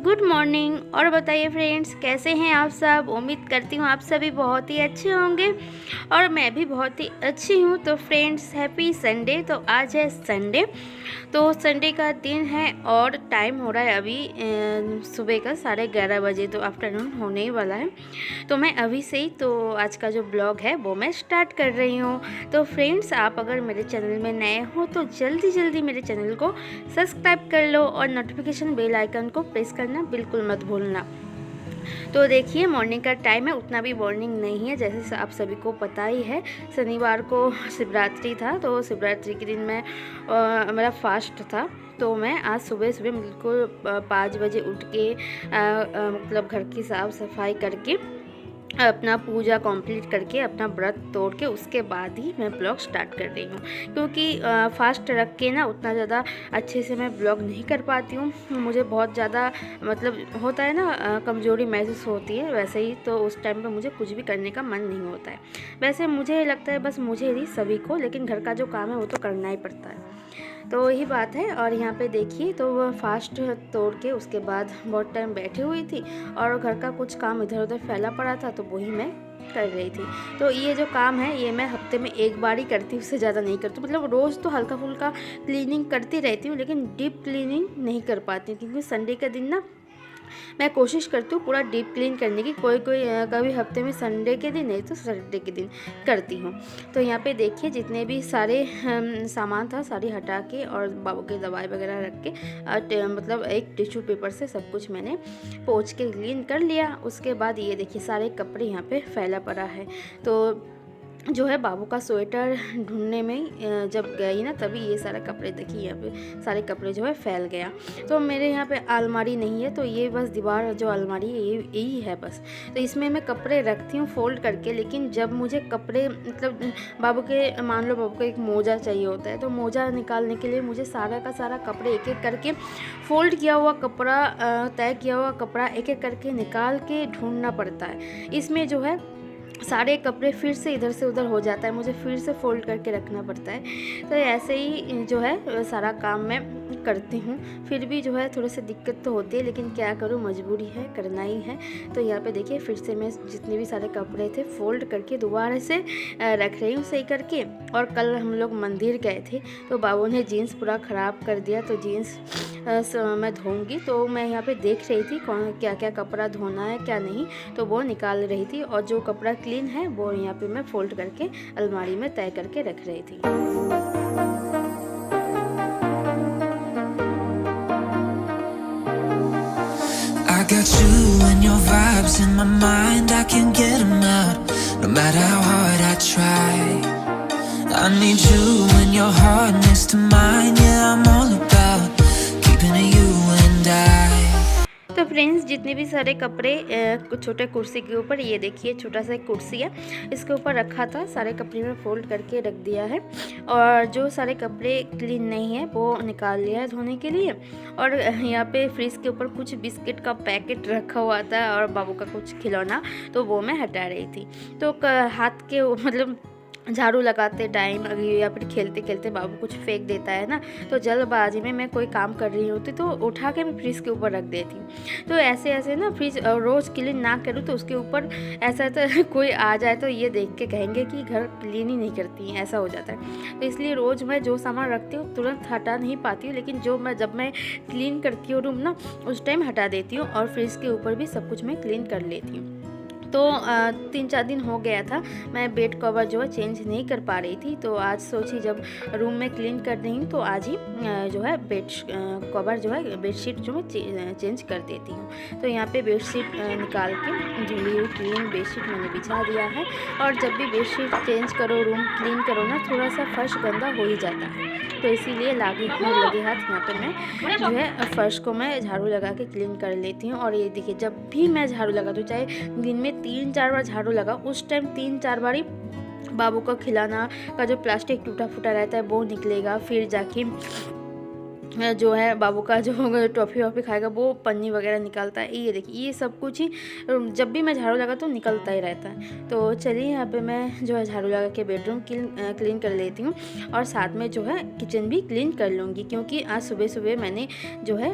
Good morning. और बताइए friends, कैसे हैं आप सब। उम्मीद करती हूँ आप सभी बहुत ही अच्छे होंगे और मैं भी बहुत ही अच्छी हूँ। तो फ्रेंड्स, हैप्पी संडे। तो आज है संडे, तो संडे का दिन है और टाइम हो रहा है अभी सुबह का 11:30 बजे, तो आफ्टरनून होने ही वाला है। तो मैं अभी से ही तो आज का जो ब्लॉग है वो मैं स्टार्ट कर रही हूँ। तो फ्रेंड्स, आप अगर मेरे चैनल में नए हो तो जल्दी जल्दी मेरे चैनल को सब्सक्राइब कर लो और नोटिफिकेशन बेल आइकन को प्रेस करना बिल्कुल मत भूलना। तो देखिए, मॉर्निंग का टाइम है, उतना भी मॉर्निंग नहीं है, जैसे आप सभी को पता ही है। शनिवार को शिवरात्रि था, तो शिवरात्रि के दिन मैं मेरा फास्ट था। तो मैं आज सुबह सुबह बिल्कुल 5 बजे उठ के मतलब घर की साफ़ सफाई करके अपना पूजा कंप्लीट करके अपना व्रत तोड़ के उसके बाद ही मैं ब्लॉग स्टार्ट कर रही हूँ, क्योंकि फास्ट रख के ना उतना ज़्यादा अच्छे से मैं ब्लॉग नहीं कर पाती हूँ। मुझे बहुत ज़्यादा मतलब होता है ना, कमज़ोरी महसूस होती है। वैसे ही तो उस टाइम पे मुझे कुछ भी करने का मन नहीं होता है। वैसे मुझे लगता है बस मुझे नहीं, सभी को, लेकिन घर का जो काम है वो तो करना ही पड़ता है। तो यही बात है। और यहाँ पे देखिए, तो वह फास्ट तोड़ के उसके बाद बहुत टाइम बैठी हुई थी और घर का कुछ काम इधर उधर फैला पड़ा था, तो वही मैं कर रही थी। तो ये जो काम है ये मैं हफ्ते में एक बार ही करती हूँ, उससे ज़्यादा नहीं करती। मतलब रोज़ तो हल्का फुल्का क्लीनिंग करती रहती हूँ, लेकिन डीप क्लीनिंग नहीं कर पाती हूँ, क्योंकि संडे के दिन ना मैं कोशिश करती हूँ पूरा डीप क्लीन करने की। कोई कभी हफ्ते में संडे के दिन, नहीं तो सैटरडे के दिन करती हूँ। तो यहाँ पे देखिए, जितने भी सारे सामान था सारी हटा के और बाबू के दवाई वगैरह रख के मतलब एक टिश्यू पेपर से सब कुछ मैंने पोंछ के क्लीन कर लिया। उसके बाद ये देखिए, सारे कपड़े यहाँ पे फैला पड़ा है। तो जो है बाबू का स्वेटर ढूंढने में जब गई ना, तभी ये सारा कपड़े देखिए, यहाँ पे सारे कपड़े जो है फैल गया। तो मेरे यहाँ पे अलमारी नहीं है, तो ये बस दीवार जो अलमारी है ये यही है बस। तो इसमें मैं कपड़े रखती हूँ फोल्ड करके, लेकिन जब मुझे कपड़े मतलब बाबू के, मान लो बाबू को एक मोजा चाहिए होता है, तो मोजा निकालने के लिए मुझे सारा का सारा कपड़े एक एक करके फोल्ड किया हुआ कपड़ा, तय किया हुआ कपड़ा एक एक करके निकाल के ढूंढना पड़ता है। इसमें जो है सारे कपड़े फिर से इधर से उधर हो जाता है, मुझे फिर से फोल्ड करके रखना पड़ता है। तो ऐसे ही जो है सारा काम मैं करती हूँ। फिर भी जो है थोड़ी सी दिक्कत तो होती है, लेकिन क्या करूँ, मजबूरी है, करना ही है। तो यहाँ पे देखिए, फिर से मैं जितने भी सारे कपड़े थे फोल्ड करके दोबारा से रख रही हूँ सही करके। और कल हम लोग मंदिर गए थे, तो बाबू ने जीन्स पूरा ख़राब कर दिया, तो जीन्स मैं धोऊंगी। तो मैं यहाँ पे देख रही थी कौन क्या क्या कपड़ा धोना है क्या नहीं, तो वो निकाल रही थी। और जो कपड़ा क्लीन है वो यहाँ पे मैं फोल्ड करके अलमारी में तय करके रख रही थी। I got you and your vibes in my mind, I can't get them out, no matter how hard I try. I need you and your heart next to mine, yeah, I'm all about keeping it you and I. तो friends, जितने भी सारे कपड़े छोटे कुर्सी के ऊपर, ये देखिए छोटा सा एक कुर्सी है, इसके ऊपर रखा था, सारे कपड़े में फोल्ड करके रख दिया है। और जो सारे कपड़े क्लीन नहीं है वो निकाल लिया है धोने के लिए। और यहाँ पे फ्रिज के ऊपर कुछ बिस्किट का पैकेट रखा हुआ था और बाबू का कुछ खिलौना, तो वो मैं हटा रही थी। तो हाथ के मतलब झाड़ू लगाते टाइम या फिर खेलते खेलते बाबू कुछ फेंक देता है ना, तो जल्दबाजी में मैं कोई काम कर रही होती तो उठा के मैं फ्रिज के ऊपर रख देती हूँ। तो ऐसे ऐसे ना फ्रिज रोज़ क्लीन ना करूँ तो उसके ऊपर ऐसा तो कोई आ जाए तो ये देख के कहेंगे कि घर क्लीन ही नहीं करती हैं, ऐसा हो जाता है। तो इसलिए रोज़ मैं जो सामान रखती हूँ तुरंत हटा नहीं पाती हूँ, लेकिन जब मैं क्लीन करती हूँ रूम ना, उस टाइम हटा देती हूँ और फ्रिज के ऊपर भी सब कुछ मैं क्लीन कर लेती हूँ। तो 3-4 दिन हो गया था मैं बेड कवर जो है चेंज नहीं कर पा रही थी। तो आज सोची जब रूम में क्लीन कर रही हूँ तो आज ही जो है बेड कवर जो है बेडशीट जो मैं चेंज कर देती हूँ। तो यहाँ पे बेडशीट निकाल के धुली हुई क्लीन बेडशीट मैंने बिछा दिया है। और जब भी बेडशीट चेंज करो, रूम क्लीन करो ना, थोड़ा सा फर्श गंदा हो ही जाता है, तो इसीलिए लगे हाथ यहाँ पे मैं जो है फर्श को मैं झाड़ू लगा के क्लीन कर लेती हूँ। और ये देखिए, जब भी मैं झाड़ू लगाती हूँ, चाहे दिन में 3-4 बार झाड़ू लगा, उस टाइम 3-4 बार ही बाबू का खिलाना का जो प्लास्टिक टूटा फूटा रहता है वो निकलेगा। फिर जाके जो है बाबू का जो टॉफ़ी वॉफ़ी खाएगा वो पन्नी वगैरह निकालता है। ये देखिए, ये सब कुछ ही जब भी मैं झाड़ू लगा तो निकलता ही रहता है। तो चलिए, यहाँ पे मैं जो है झाड़ू लगा के बेडरूम क्लीन कर लेती हूँ और साथ में जो है किचन भी क्लीन कर लूँगी, क्योंकि आज सुबह सुबह मैंने जो है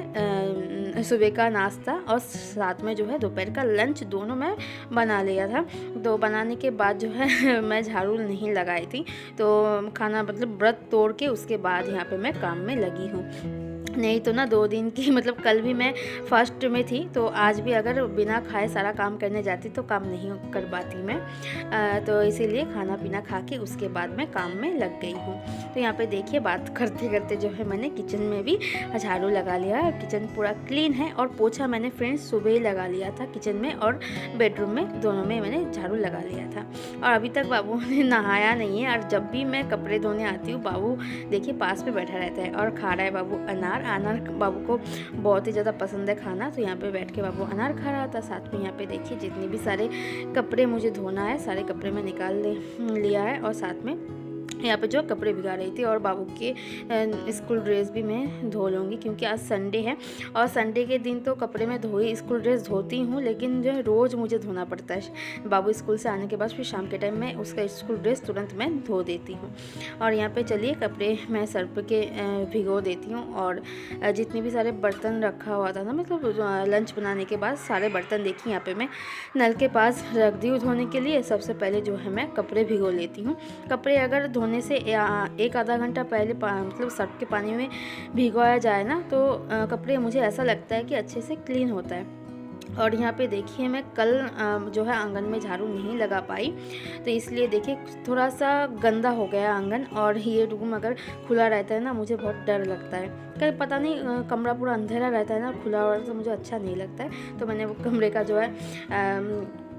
सुबह का नाश्ता और साथ में जो है दोपहर का लंच दोनों मैं बना लिया था। तो बनाने के बाद जो है मैं झाड़ू नहीं लगाई थी, तो खाना मतलब व्रत तोड़ के उसके बाद यहाँ पे मैं काम में लगी हूँ। नहीं तो ना 2 दिन की मतलब कल भी मैं फर्स्ट में थी, तो आज भी अगर बिना खाए सारा काम करने जाती तो काम नहीं कर पाती मैं। तो इसीलिए खाना पीना खा के उसके बाद मैं काम में लग गई हूँ। तो यहाँ पे देखिए बात करते करते जो है मैंने किचन में भी झाड़ू लगा लिया। किचन पूरा क्लीन है और पोछा मैंने फ्रेंड्स सुबह ही लगा लिया था। किचन में और बेडरूम में दोनों में मैंने झाड़ू लगा लिया था। और अभी तक बाबू ने नहाया नहीं है, और जब भी मैं कपड़े धोने आती हूँ बाबू देखिए पास में बैठा रहता है और खा रहा है बाबू अनार बाबू को बहुत ही ज़्यादा पसंद है खाना। तो यहाँ पे बैठ के बाबू अनार खा रहा था। साथ में यहाँ पे देखिए जितने भी सारे कपड़े मुझे धोना है सारे कपड़े मैं निकाल लिया है, और साथ में यहाँ पे जो कपड़े भिगा रही थी, और बाबू के स्कूल ड्रेस भी मैं धो लूँगी क्योंकि आज संडे है। और संडे के दिन तो कपड़े मैं स्कूल ड्रेस धोती हूँ, लेकिन जो है रोज़ मुझे धोना पड़ता है। बाबू स्कूल से आने के बाद फिर शाम के टाइम में उसका स्कूल ड्रेस तुरंत मैं धो देती हूँ। और यहाँ पे चलिए कपड़े मैं सर्फ के भिगो देती हूँ। और जितने भी सारे बर्तन रखा हुआ था ना, मतलब लंच बनाने के बाद सारे बर्तन देखिए यहाँ पर मैं नल के पास रख दी हूँ धोने के लिए। सबसे पहले जो है मैं कपड़े भिगो लेती हूँ। कपड़े अगर धोने से 1 आधा घंटा पहले मतलब सर्फ के पानी में भिगोया जाए ना, तो कपड़े मुझे ऐसा लगता है कि अच्छे से क्लीन होता है। और यहाँ पे देखिए मैं कल जो है आंगन में झाड़ू नहीं लगा पाई, तो इसलिए देखिए थोड़ा सा गंदा हो गया आंगन। और ये रूम अगर खुला रहता है ना मुझे बहुत डर लगता है, कहीं पता नहीं कमरा पूरा अंधेरा रहता है ना, खुला हुआ तो मुझे अच्छा नहीं लगता है। तो मैंने वो कमरे का जो है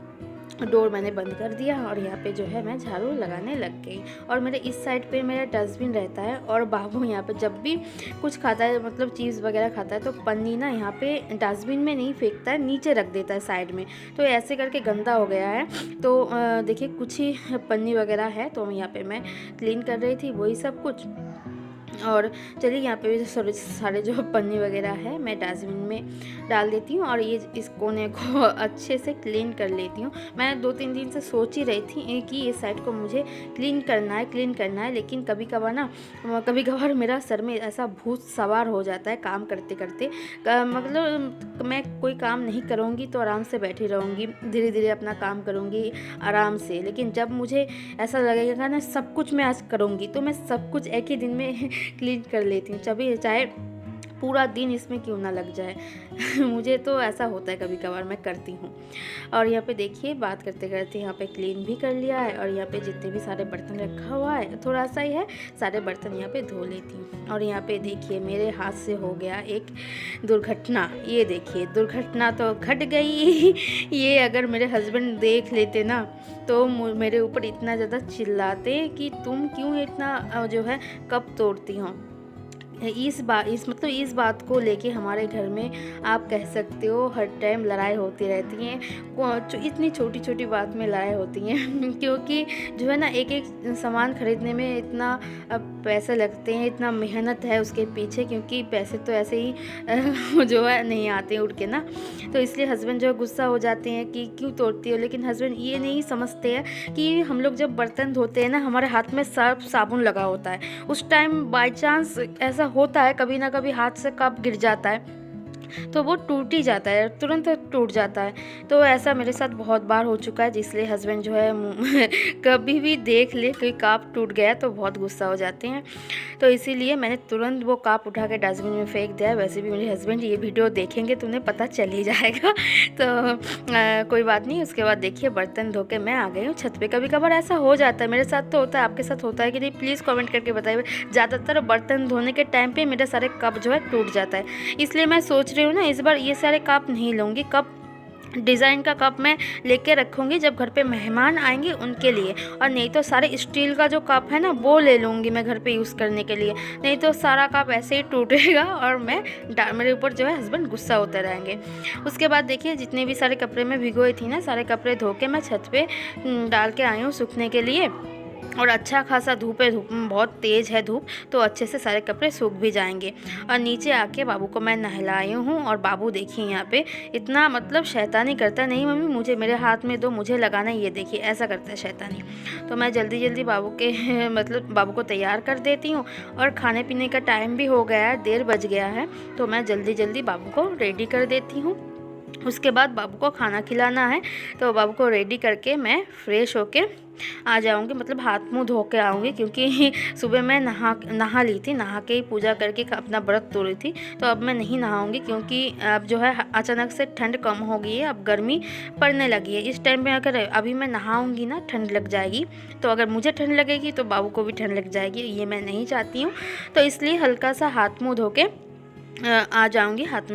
डोर मैंने बंद कर दिया, और यहाँ पे जो है मैं झाड़ू लगाने लग गई। और मेरे इस साइड पे मेरा डस्टबिन रहता है, और बाबू यहाँ पे जब भी कुछ खाता है मतलब चीज़ वगैरह खाता है तो पन्नी ना यहाँ पे डस्टबिन में नहीं फेंकता है, नीचे रख देता है साइड में। तो ऐसे करके गंदा हो गया है। तो देखिए कुछ ही पन्नी वगैरह है, तो यहाँ पर मैं क्लीन कर रही थी वही सब कुछ। और चलिए यहाँ पे सारे जो पन्नी वगैरह है मैं डस्टबिन में डाल देती हूँ, और ये इस कोने को अच्छे से क्लीन कर लेती हूँ। मैं 2-3 दिन से सोच ही रही थी कि ये साइड को मुझे क्लीन करना है, लेकिन कभी कभार मेरा सर में ऐसा भूत सवार हो जाता है काम करते करते। मतलब मैं कोई काम नहीं करूँगी तो आराम से बैठी रहूँगी, धीरे धीरे अपना काम करूँगी आराम से। लेकिन जब मुझे ऐसा लगेगा ना सब कुछ मैं आज करूँगी, तो मैं सब कुछ एक ही दिन में क्लीन कर लेती हूँ, चाहे पूरा दिन इसमें क्यों ना लग जाए। मुझे तो ऐसा होता है कभी कभार, मैं करती हूँ। और यहाँ पे देखिए बात करते करते यहाँ पे क्लीन भी कर लिया है। और यहाँ पे जितने भी सारे बर्तन रखा हुआ है थोड़ा सा ही है, सारे बर्तन यहाँ पे धो लेती हूँ। और यहाँ पे देखिए मेरे हाथ से हो गया एक दुर्घटना। ये देखिए दुर्घटना तो घट गई। ये अगर मेरे हस्बैंड देख लेते ना तो मेरे ऊपर इतना ज़्यादा चिल्लाते कि तुम क्यों इतना जो है कप तोड़ती हो। इस बात को लेके हमारे घर में आप कह सकते हो हर टाइम लड़ाई होती रहती है। इतनी छोटी छोटी बात में लड़ाई होती है क्योंकि जो है ना एक एक सामान खरीदने में इतना पैसे लगते हैं, इतना मेहनत है उसके पीछे, क्योंकि पैसे तो ऐसे ही जो है नहीं आते उड़ के ना। तो इसलिए हस्बैंड जो है गुस्सा हो जाते हैं कि क्यों तोड़ती हो। लेकिन हस्बैंड ये नहीं समझते हैं कि हम लोग जब बर्तन धोते हैं ना हमारे हाथ में सर्फ साबुन लगा होता है, उस टाइम बाई चांस ऐसा होता है कभी ना कभी हाथ से कप गिर जाता है तो वो टूट ही जाता है, तुरंत टूट जाता है। तो ऐसा मेरे साथ बहुत बार हो चुका है, जिसलिए हस्बैंड जो है कभी भी देख ले कोई कप टूट गया तो बहुत गुस्सा हो जाते हैं। तो इसीलिए मैंने तुरंत वो कप उठा के डस्टबिन में फेंक दिया। वैसे भी मेरे हस्बैंड ये वीडियो देखेंगे तो उन्हें पता चल ही जाएगा। तो कोई बात नहीं। उसके बाद देखिए बर्तन धो के मैं आ गई हूँ छत पे। कभी कभार ऐसा हो जाता है, मेरे साथ तो होता है, आपके साथ होता है कि नहीं प्लीज़ कमेंट करके बताइए। ज़्यादातर बर्तन धोने के टाइम पे मेरे सारे कप जो है टूट जाता है, इसलिए मैं सोच रही हूँ ना इस बार ये सारे कप नहीं लूँगी। कप डिज़ाइन का कप मैं लेके रखूँगी जब घर पे मेहमान आएंगे उनके लिए, और नहीं तो सारे स्टील का जो कप है ना वो ले लूँगी मैं घर पे यूज़ करने के लिए। नहीं तो सारा कप ऐसे ही टूटेगा और मेरे ऊपर जो है हस्बैंड गुस्सा होते रहेंगे। उसके बाद देखिए जितने भी सारे कपड़े मैं भिगोई थी ना, सारे कपड़े धो के मैं छत पे डाल के आई हूँ सूखने के लिए। और अच्छा खासा धूप है, धूप में बहुत तेज़ है धूप, तो अच्छे से सारे कपड़े सूख भी जाएंगे। और नीचे आके बाबू को मैं नहलाई हूँ और बाबू देखिए यहाँ पे इतना मतलब शैतानी करता, नहीं मम्मी मुझे मेरे हाथ में दो, मुझे लगाना, ये देखिए ऐसा करता है शैतानी। तो मैं जल्दी जल्दी बाबू के मतलब बाबू को तैयार कर देती हूँ। और खाने पीने का टाइम भी हो गया है, 1:30 बज गया है, तो मैं जल्दी जल्दी बाबू को रेडी कर देती हूँ। उसके बाद बाबू को खाना खिलाना है, तो बाबू को रेडी करके मैं फ्रेश होके आ जाऊंगी, मतलब हाथ मुंह धो के आऊँगी, क्योंकि सुबह मैं नहा ली थी, नहा के ही पूजा करके अपना व्रत तोड़ी थी। तो अब मैं नहीं नहाऊंगी, क्योंकि अब जो है अचानक से ठंड कम हो गई है, अब गर्मी पड़ने लगी है। इस टाइम में अगर अभी मैं नहाऊंगी ना, ठंड लग जाएगी, तो अगर मुझे ठंड लगेगी तो बाबू को भी ठंड लग जाएगी, ये मैं नहीं चाहती हूँ। तो इसलिए हल्का सा हाथ मुँह धो के आ जाऊंगी, हाथ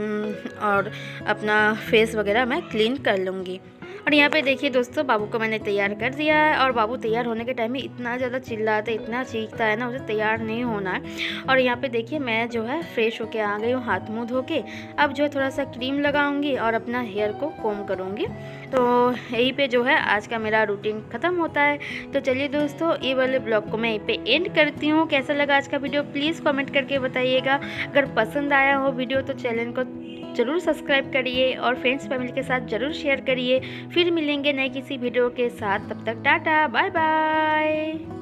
और अपना फेस वगैरह मैं क्लीन कर लूँगी। और यहाँ पे देखिए दोस्तों, बाबू को मैंने तैयार कर दिया है। और बाबू तैयार होने के टाइम में इतना ज़्यादा चिल्लाता है, इतना चीखता है ना, उसे तैयार नहीं होना है। और यहाँ पे देखिए मैं जो है फ्रेश होके आ गई हूँ, हाथ मुँह धो के। अब जो है थोड़ा सा क्रीम लगाऊंगी और अपना हेयर को कोम करूँगी। तो यहीं पे जो है आज का मेरा रूटीन ख़त्म होता है। तो चलिए दोस्तों, ये वाले ब्लॉग को मैं यहीं पे एंड करती हूँ। कैसा लगा आज का वीडियो प्लीज़ कमेंट करके बताइएगा। अगर पसंद आया हो वीडियो तो चैनल को ज़रूर सब्सक्राइब करिए और फ्रेंड्स फैमिली के साथ ज़रूर शेयर करिए। फिर मिलेंगे नए किसी वीडियो के साथ, तब तक टाटा बाय बाय।